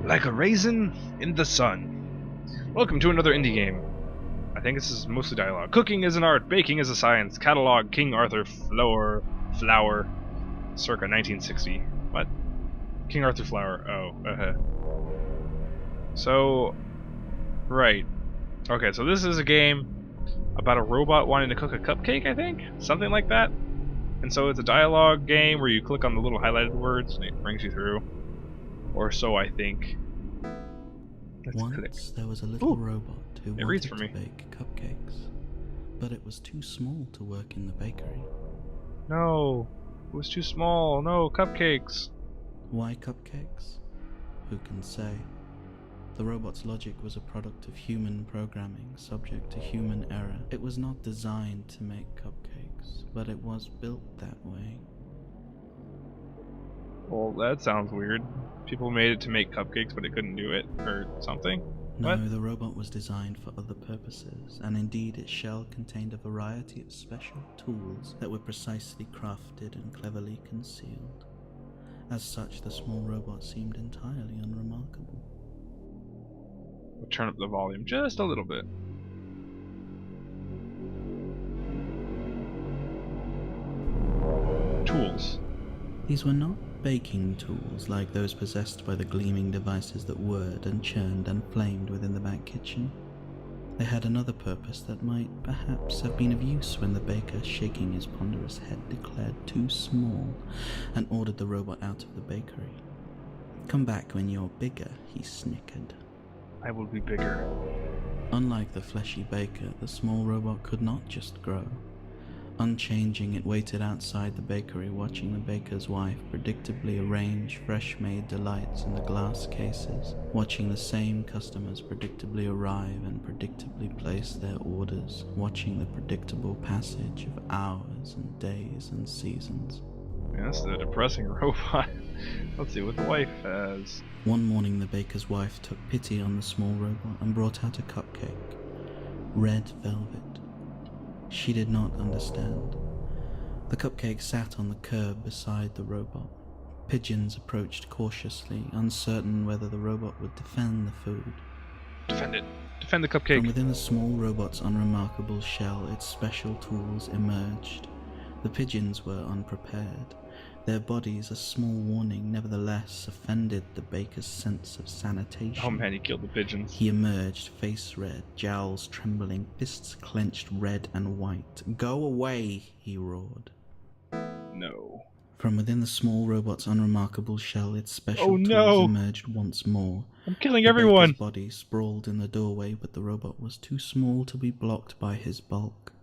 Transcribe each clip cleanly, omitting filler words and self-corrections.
Like a raisin in the sun. Welcome to another indie game. I think this is mostly dialogue. Cooking is an art, baking is a science. Catalog King Arthur Flower, circa 1960. What? King Arthur Flower. Oh, So, right. Okay, so this is a game about a robot wanting to cook a cupcake, I think? Something like that. And so it's a dialogue game where you click on the little highlighted words and it brings you through. Or so I think. Once there was a little robot who wanted to bake cupcakes, but it was too small to work in the bakery. No, it was too small. No, cupcakes. Why cupcakes? Who can say? The robot's logic was a product of human programming, subject to human error. It was not designed to make cupcakes, but it was built that way. Well, that sounds weird. People made it to make cupcakes, but it couldn't do it, or something? No, what? The robot was designed for other purposes, and indeed its shell contained a variety of special tools that were precisely crafted and cleverly concealed. As such, the small robot seemed entirely unremarkable. We'll turn up the volume just a little bit. Tools. These were not baking tools like those possessed by the gleaming devices that whirred and churned and flamed within the back kitchen. They had another purpose that might perhaps have been of use when the baker, shaking his ponderous head, declared too small and ordered the robot out of the bakery. "Come back when you're bigger," he snickered. I will be bigger. Unlike the fleshy baker, the small robot could not just grow. Unchanging, it waited outside the bakery, watching the baker's wife predictably arrange fresh-made delights in the glass cases, watching the same customers predictably arrive and predictably place their orders, watching the predictable passage of hours and days and seasons. Yeah, that's a depressing robot. Let's see what the wife has. One morning, the baker's wife took pity on the small robot and brought out a cupcake. Red velvet. She did not understand. The cupcake sat on the curb beside the robot. Pigeons approached cautiously, uncertain whether the robot would defend the food. Defend it. Defend the cupcake. From within the small robot's unremarkable shell, its special tools emerged. The pigeons were unprepared. Their bodies, a small warning, nevertheless offended the baker's sense of sanitation. Oh man, he killed the pigeons. He emerged, face red, jowls trembling, fists clenched red and white. "Go away!" he roared. No. From within the small robot's unremarkable shell, its special tools emerged once more. I'm killing everyone! The baker's body sprawled in the doorway, but the robot was too small to be blocked by his bulk.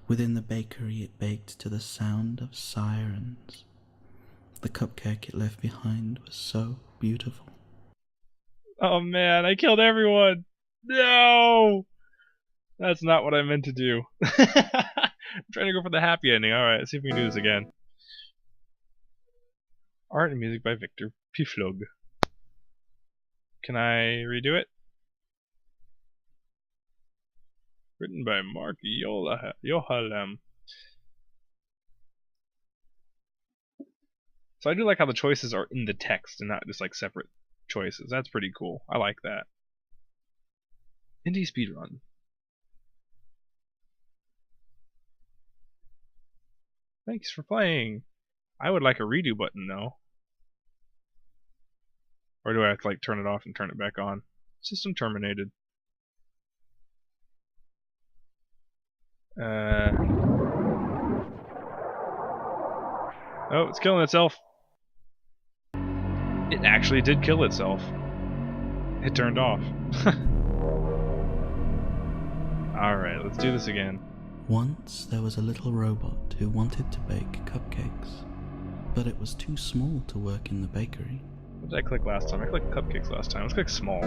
Within the bakery, it baked to the sound of sirens. The cupcake it left behind was so beautiful. Oh man, I killed everyone! No! That's not what I meant to do. I'm trying to go for the happy ending. Alright, let's see if we can do this again. Art and music by Victor Piflog. Can I redo it? Written by Mark Yohalam. So I do like how the choices are in the text and not just like separate choices. That's pretty cool. I like that. Indie speedrun. Thanks for playing. I would like a redo button though. Or do I have to like turn it off and turn it back on? System terminated. Oh, it's killing itself. It actually did kill itself. It turned off. Alright, let's do this again. Once there was a little robot who wanted to bake cupcakes, but it was too small to work in the bakery. What did I click last time? I clicked cupcakes last time. Let's click small.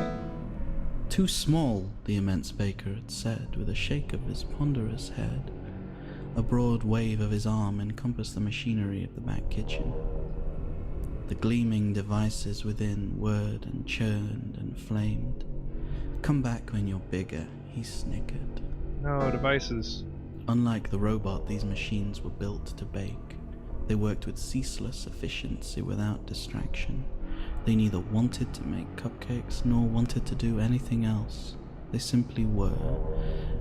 "Too small," the immense baker had said, with a shake of his ponderous head. A broad wave of his arm encompassed the machinery of the back kitchen. The gleaming devices within whirred and churned and flamed. "Come back when you're bigger," he snickered. No, devices. Unlike the robot, these machines were built to bake. They worked with ceaseless efficiency without distraction. They neither wanted to make cupcakes nor wanted to do anything else. They simply were,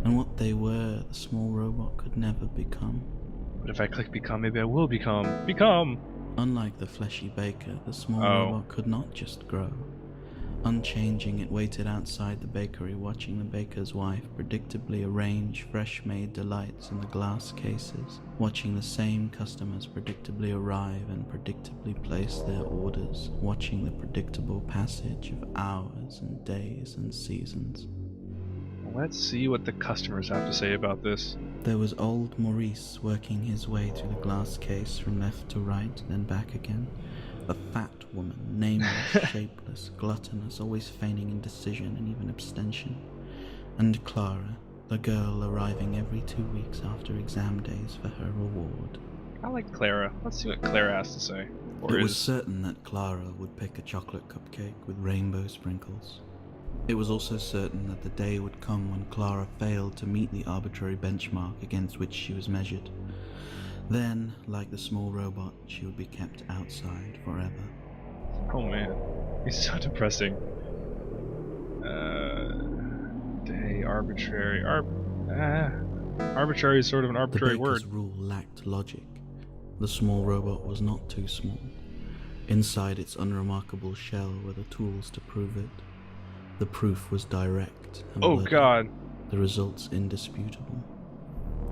and what they were, the small robot could never become. But if I click become, maybe I will become. Become! Unlike the fleshy baker, the small robot could not just grow. Unchanging, it waited outside the bakery, watching the baker's wife predictably arrange fresh-made delights in the glass cases, watching the same customers predictably arrive and predictably place their orders, watching the predictable passage of hours and days and seasons. Let's see what the customers have to say about this. There was old Maurice working his way through the glass case from left to right, then back again. A fat woman, nameless, shapeless, gluttonous, always feigning indecision and even abstention. And Clara, the girl arriving every 2 weeks after exam days for her reward. I like Clara. Let's see what Clara has to say. It was certain that Clara would pick a chocolate cupcake with rainbow sprinkles. It was also certain that the day would come when Clara failed to meet the arbitrary benchmark against which she was measured. Then, like the small robot, she would be kept outside forever. Oh man, he's so depressing. Day arbitrary. Arbitrary is sort of an arbitrary word. The baker's rule lacked logic. The small robot was not too small. Inside its unremarkable shell were the tools to prove it. The proof was direct and oh bloody. god. The results indisputable.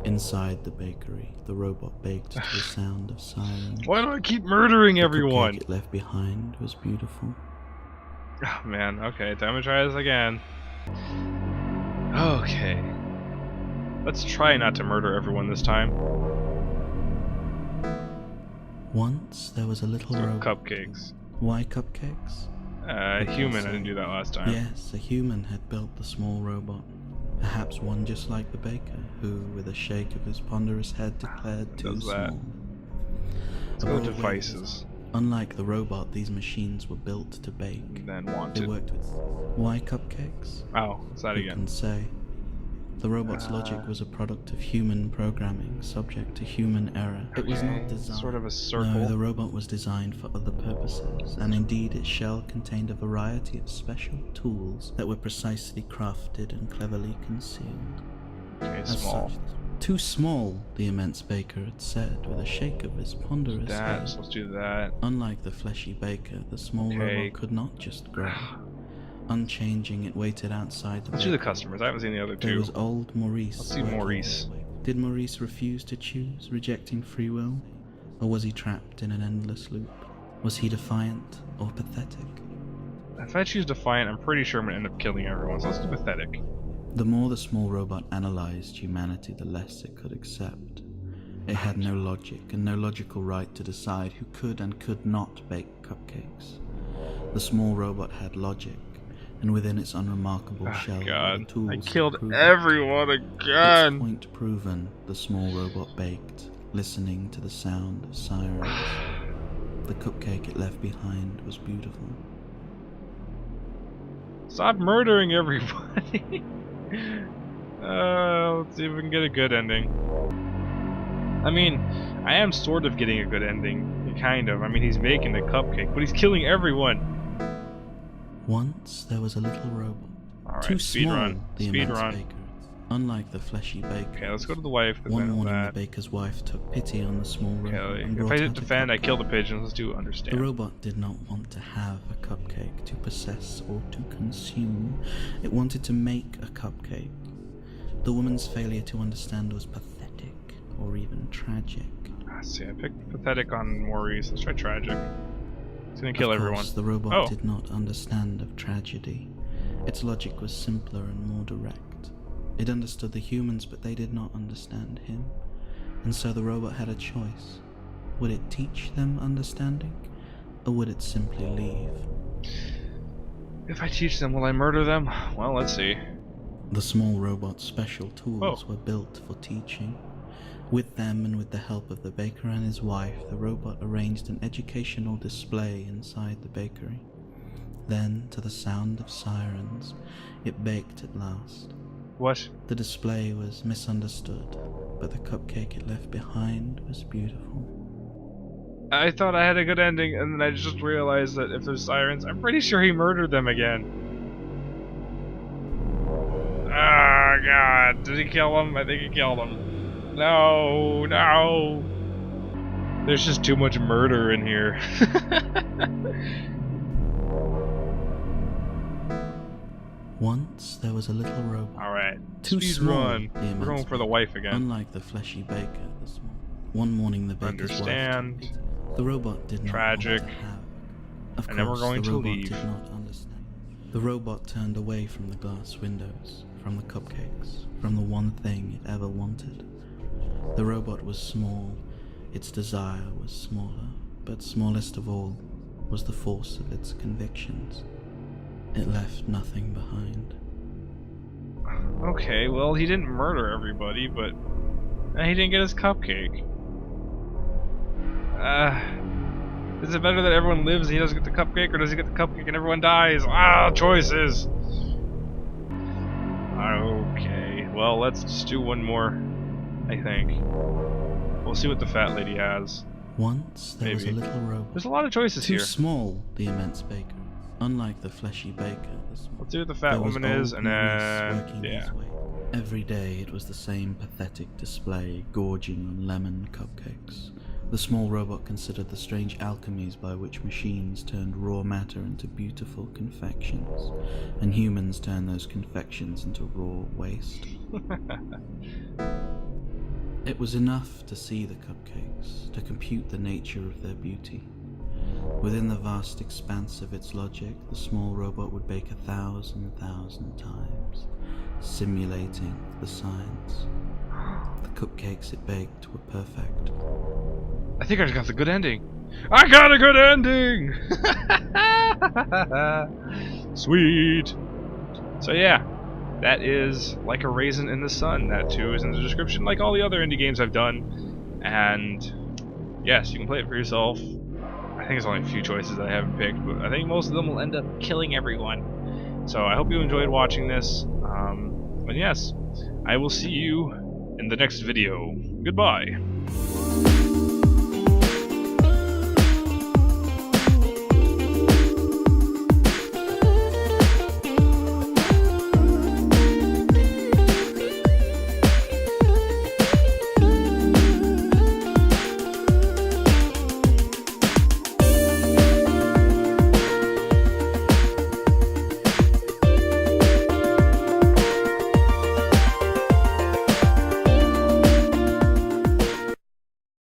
Inside the bakery, the robot baked to the sound of sirens. Why do I keep murdering everyone? The cupcake it left behind was beautiful. Oh man, okay, time to try this again. Okay. Let's try not to murder everyone this time. Once there was a little robot. Cupcakes. Why cupcakes? Human, I didn't do that last time. Yes, a human had built the small robot. Perhaps one just like the baker, who, with a shake of his ponderous head, declared too small. Let's go to devices. Unlike the robot, these machines were built to bake. Then wanted. They worked with why cupcakes? Oh, what's that Who again? can say? The robot's logic was a product of human programming, subject to human error. It was not designed. Sort of a circle. No, the robot was designed for other purposes, and indeed its shell contained a variety of special tools that were precisely crafted and cleverly concealed. Okay, As small. such, too small, the immense baker had said, with a shake of his ponderous head. So let's do that. Unlike the fleshy baker, the small robot could not just grow. Unchanging, it waited outside the Let's do the customers. I haven't seen the other two. There was old Maurice. Let's see Maurice. Did Maurice refuse to choose, rejecting free will? Or was he trapped in an endless loop? Was he defiant or pathetic? If I choose defiant, I'm pretty sure I'm going to end up killing everyone, so let's do pathetic. The more the small robot analyzed humanity, the less it could accept. It had no logic and no logical right to decide who could and could not bake cupcakes. The small robot had logic, and within its unremarkable shell were the tools I killed to everyone again! Its point proven, the small robot baked, listening to the sound of sirens. The cupcake it left behind was beautiful. Stop murdering everybody! Let's see if we can get a good ending. I mean, I am sort of getting a good ending. Kind of. I mean, he's making the cupcake, but he's killing everyone. Once there was a little robot. Alright, Too small, run. the Speed immense run. baker. Unlike the fleshy baker. Okay, let's go to the wife. One morning, the baker's wife took pity on the small robot. Okay, and if brought I did out a defend, I cupcake. kill the pigeons. Let's do understand. The robot did not want to have a cupcake to possess or to consume. It wanted to make a cupcake. The woman's failure to understand was pathetic, or even tragic. See, I picked pathetic on Maurice. Let's try tragic. It's gonna kill everyone. The robot did not understand of tragedy. Its logic was simpler and more direct. It understood the humans, but they did not understand him. And so the robot had a choice. Would it teach them understanding, or would it simply leave? If I teach them, will I murder them? Well, let's see. The small robot's special tools were built for teaching. With them, and with the help of the baker and his wife, the robot arranged an educational display inside the bakery. Then, to the sound of sirens, it baked at last. What? The display was misunderstood, but the cupcake it left behind was beautiful. I thought I had a good ending, and then I just realized that if there's sirens, I'm pretty sure he murdered them again. Ah, God. Did he kill him? I think he killed him. No, no. There's just too much murder in here. Once there was a little robot. Alright, Too speed small, run. the We're immense going for the wife again. Unlike the fleshy baker, the small. One morning the baker's Understand. wife. The robot did not Tragic. want to have. Of And then we're course, going the to robot leave. did not understand. The robot turned away from the glass windows, from the cupcakes, from the one thing it ever wanted. The robot was small, its desire was smaller, but smallest of all was the force of its convictions. It left nothing behind. Okay, well, he didn't murder everybody, but he didn't get his cupcake. Is it better that everyone lives and he doesn't get the cupcake, or does he get the cupcake and everyone dies? Ah, choices! Okay, well, let's just do one more, I think. We'll see what the fat lady has. Once there was a Maybe. little robot. There's a lot of choices Too here. small, the immense baker. Unlike the fleshy baker, the small. Let's see what the fat There was woman is, old and Maurice then... working yeah. his way. Every day it was the same pathetic display, gorging on lemon cupcakes. The small robot considered the strange alchemies by which machines turned raw matter into beautiful confections, and humans turned those confections into raw waste. It was enough to see the cupcakes, to compute the nature of their beauty. Within the vast expanse of its logic, the small robot would bake 1,000 times, simulating the science. The cupcakes it baked were perfect. I think I just got the good ending. I got a good ending! Sweet! So yeah, that is Like a Raisin in the Sun. That too is in the description, like all the other indie games I've done. And yes, you can play it for yourself. I think there's only a few choices that I haven't picked, but I think most of them will end up killing everyone. So I hope you enjoyed watching this. And yes, I will see you in the next video. Goodbye.